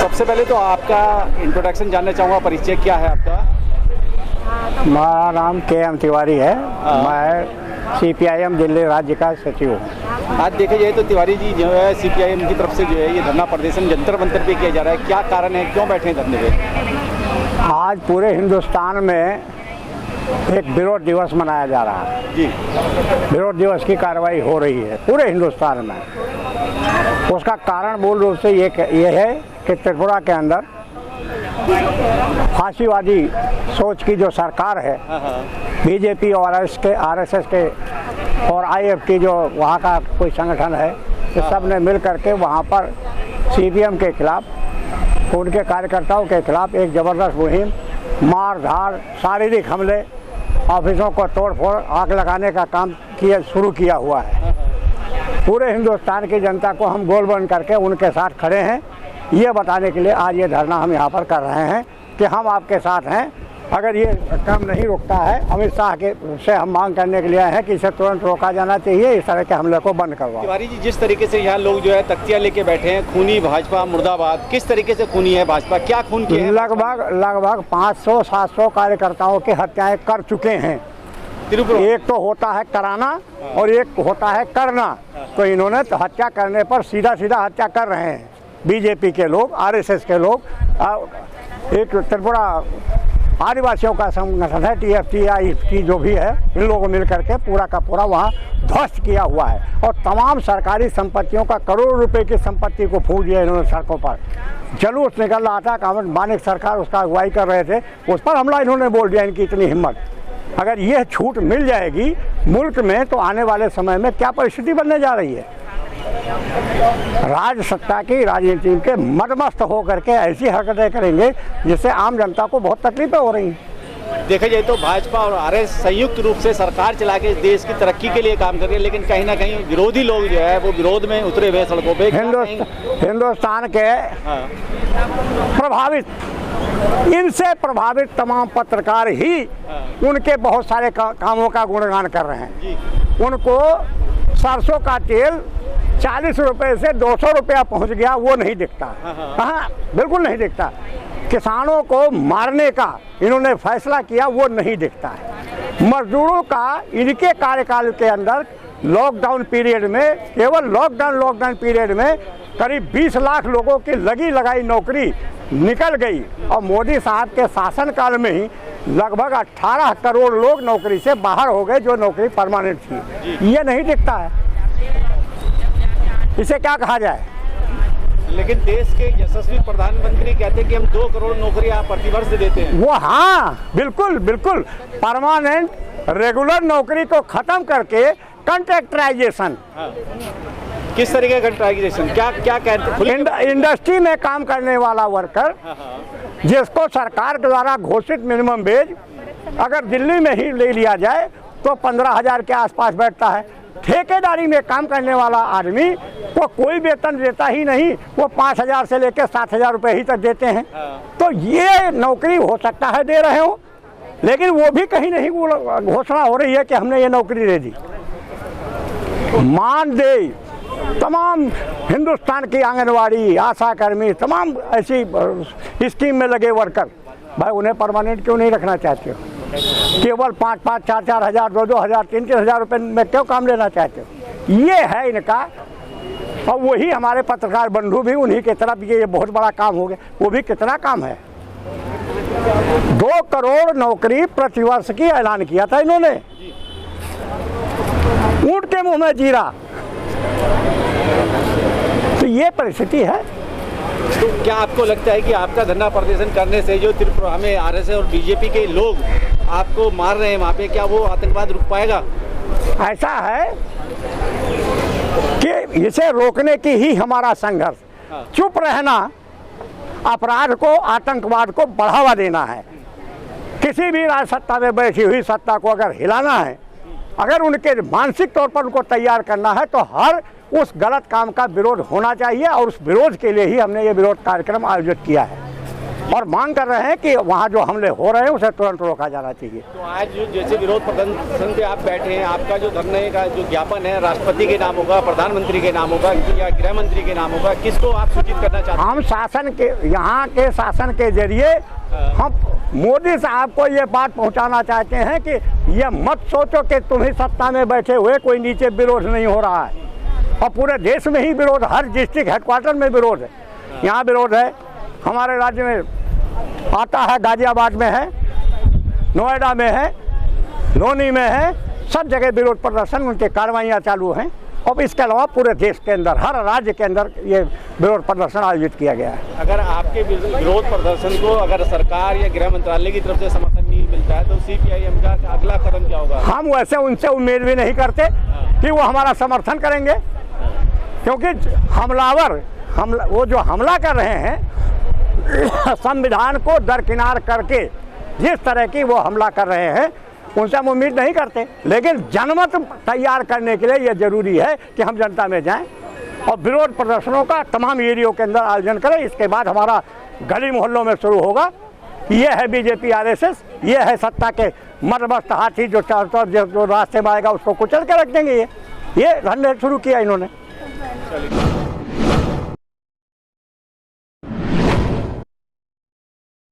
सबसे पहले तो आपका इंट्रोडक्शन जानना चाहूँगा, परिचय क्या है आपका? मेरा नाम के.एम. तिवारी है। मैं CPIM दिल्ली राज्य का सचिव हूँ। आज देखा जाए तो तिवारी जी जो है CPIM की तरफ से जो है ये धरना प्रदर्शन जंतर मंतर पे किया जा रहा है, क्या कारण है, क्यों बैठे हैं धरने पे? आज पूरे हिंदुस्तान में एक विरोध दिवस मनाया जा रहा है जी। विरोध दिवस की कार्रवाई हो रही है पूरे हिंदुस्तान में। उसका कारण मूल रूप से ये है कि त्रिपुरा के अंदर फांसीवादी सोच की जो सरकार है, बीजेपी और RSS के और IFT जो वहाँ का कोई संगठन है, ये सब ने मिल करके वहाँ पर CPM के खिलाफ, उनके कार्यकर्ताओं के खिलाफ एक ज़बरदस्त मुहिम, मार धाड़, शारीरिक हमले, ऑफिसों को तोड़-फोड़, आग लगाने का काम शुरू किया हुआ है। पूरे हिंदुस्तान की जनता को हम गोल बन करके उनके साथ खड़े हैं, ये बताने के लिए आज ये धरना हम यहाँ पर कर रहे हैं कि हम आपके साथ हैं। अगर ये काम नहीं रुकता है, अमित शाह के से हम मांग करने के लिए आए हैं कि इसे तुरंत रोका जाना चाहिए, इस तरह के हमले को बंद करवाओ। तिवारी जी, जिस तरीके से यहाँ लोग जो है तख्तियाँ लेके बैठे हैं, खूनी भाजपा मुर्दाबाद, किस तरीके से खूनी है भाजपा, क्या खून किया है? लगभग 500-700 कार्यकर्ताओं की हत्याएं कर चुके हैं। एक तो होता है कराना और एक होता है करना। तो इन्होंने तो हत्या करने पर सीधा हत्या कर रहे हैं। बीजेपी के लोग, RSS के लोग, एक त्रिपुरा आदिवासियों का संगठन है TFT जो भी है, इन लोगों मिल करके पूरा का पूरा वहाँ ध्वस्त किया हुआ है और तमाम सरकारी संपत्तियों का करोड़ों रुपए की संपत्ति को फूंक दिया इन्होंने सड़कों पर। जुलूस निकल रहा था, कामत मानिक सरकार उसका अगुवाई कर रहे थे, उस पर हमला इन्होंने बोल दिया। इनकी इतनी हिम्मत, अगर यह छूट मिल जाएगी मुल्क में तो आने वाले समय में क्या परिस्थिति बनने जा रही है। राज सत्ता की राजनीति के मदमस्त होकर के ऐसी हरकतें करेंगे जिससे आम जनता को बहुत तकलीफें हो रही हैं। देखा जाए तो भाजपा और RSS संयुक्त रूप से सरकार चला के देश की तरक्की के लिए काम कर रही है, लेकिन कहीं ना कहीं विरोधी लोग जो है वो विरोध में उतरे हुए सड़कों पे। हिंदुस्तान के प्रभावित, इनसे प्रभावित तमाम पत्रकार ही उनके बहुत सारे कामों का गुणगान कर रहे हैं। उनको सरसों का तेल 40 रुपए से 200 रुपया पहुंच गया, वो नहीं दिखता। हाँ, बिल्कुल नहीं दिखता। किसानों को मारने का इन्होंने फैसला किया, वो नहीं दिखता है। मजदूरों का इनके कार्यकाल के अंदर लॉकडाउन पीरियड में, केवल लॉकडाउन पीरियड में करीब 20 लाख लोगों की लगी लगाई नौकरी निकल गई और मोदी साहब के शासनकाल में ही लगभग 18 करोड़ लोग नौकरी से बाहर हो गए, जो नौकरी परमानेंट थी। ये नहीं दिखता है, इसे क्या कहा जाए। लेकिन देश के यशस्वी प्रधानमंत्री कहते हैं कि हम 2 करोड़ नौकरियां प्रतिवर्ष देते हैं। वो हाँ, बिल्कुल परमानेंट रेगुलर नौकरी को खत्म करके कॉन्ट्रैक्टराइजेशन। किस तरीके का कॉन्ट्रैक्टराइजेशन, क्या कहते हैं? इंडस्ट्री में काम करने वाला वर्कर जिसको सरकार के द्वारा घोषित मिनिमम वेज अगर दिल्ली में ही ले लिया जाए तो 15,000 के आसपास बैठता है। ठेकेदारी में काम करने वाला आदमी को कोई वेतन देता ही नहीं, वो 5,000 से लेकर 7,000 रुपये ही तक देते हैं। तो ये नौकरी हो सकता है दे रहे हो, लेकिन वो भी कहीं नहीं घोषणा हो रही है कि हमने ये नौकरी दे दी। मानदेय तमाम हिंदुस्तान की आंगनवाड़ी, आशा कर्मी, तमाम ऐसी स्कीम में लगे वर्कर, भाई उन्हें परमानेंट क्यों नहीं रखना चाहते हो? केवल 5-5, 4-4 हज़ार, 2-2 हज़ार, 3-3 हज़ार रुपये में क्यों काम लेना चाहते हो? ये है इनका। और वही हमारे पत्रकार बंधु भी उन्हीं की तरफ ये बहुत बड़ा काम हो गया। वो भी कितना काम है, 2 करोड़ नौकरी प्रतिवर्ष की ऐलान किया था इन्होंने। ऊंट के मुंह में जीरा, तो ये परिस्थिति है। तो क्या आपको लगता है कि आपका धरना प्रदर्शन करने से जो त्रिपुरा में RSS और बीजेपी के लोग आपको मार रहे हैं वहाँ पे, क्या वो आतंकवाद रुक पाएगा? ऐसा है कि इसे रोकने की ही हमारा संघर्ष। चुप रहना अपराध को, आतंकवाद को बढ़ावा देना है। किसी भी राज सत्ता में बैठी हुई सत्ता को अगर हिलाना है, अगर उनके मानसिक तौर पर उनको तैयार करना है, तो हर उस गलत काम का विरोध होना चाहिए और उस विरोध के लिए ही हमने ये विरोध कार्यक्रम आयोजित किया है। और मांग कर रहे हैं कि वहाँ जो हमले हो रहे हैं उसे तुरंत रोका जाना चाहिए। तो आज जो जैसे विरोध प्रदर्शन पे आप बैठे हैं, आपका जो धरने का जो ज्ञापन है राष्ट्रपति के नाम होगा, प्रधानमंत्री के नाम होगा या गृह मंत्री के नाम होगा, किसको आप सूचित करना चाहते हैं? हम शासन के, यहाँ के शासन के जरिए हम मोदी साहब को ये बात पहुंचाना चाहते हैं कि ये मत सोचो कि तुम ही सत्ता में बैठे हुए कोई नीचे विरोध नहीं हो रहा है, और पूरे देश में ही विरोध, हर डिस्ट्रिक्ट हेडक्वार्टर में विरोध है। यहाँ विरोध है, हमारे राज्य में आता है, गाजियाबाद में है, नोएडा में है, लोनी में है, सब जगह विरोध प्रदर्शन, उनके कार्रवाइयाँ चालू हैं। और इसके अलावा पूरे देश के अंदर, हर राज्य के अंदर ये विरोध प्रदर्शन आयोजित किया गया है। अगर आपके विरोध प्रदर्शन को अगर सरकार या गृह मंत्रालय की तरफ से समर्थन नहीं मिलता है तो CPIM का अगला कदम क्या होगा? हम वैसे उनसे उम्मीद भी नहीं करते कि वो हमारा समर्थन करेंगे, क्योंकि हमलावर वो जो हमला कर रहे हैं संविधान को दरकिनार करके जिस तरह की वो हमला कर रहे हैं, उनसे हम उम्मीद नहीं करते। लेकिन जनमत तैयार करने के लिए ये जरूरी है कि हम जनता में जाएं और विरोध प्रदर्शनों का तमाम एरियो के अंदर आयोजन करें। इसके बाद हमारा गली मोहल्लों में शुरू होगा। ये है बीजेपी RSS, ये है सत्ता के मदमस्त हाथी जो चारों तरफ जो रास्ते में आएगा उसको कुचल के रख देंगे। ये धंधे शुरू किया इन्होंने।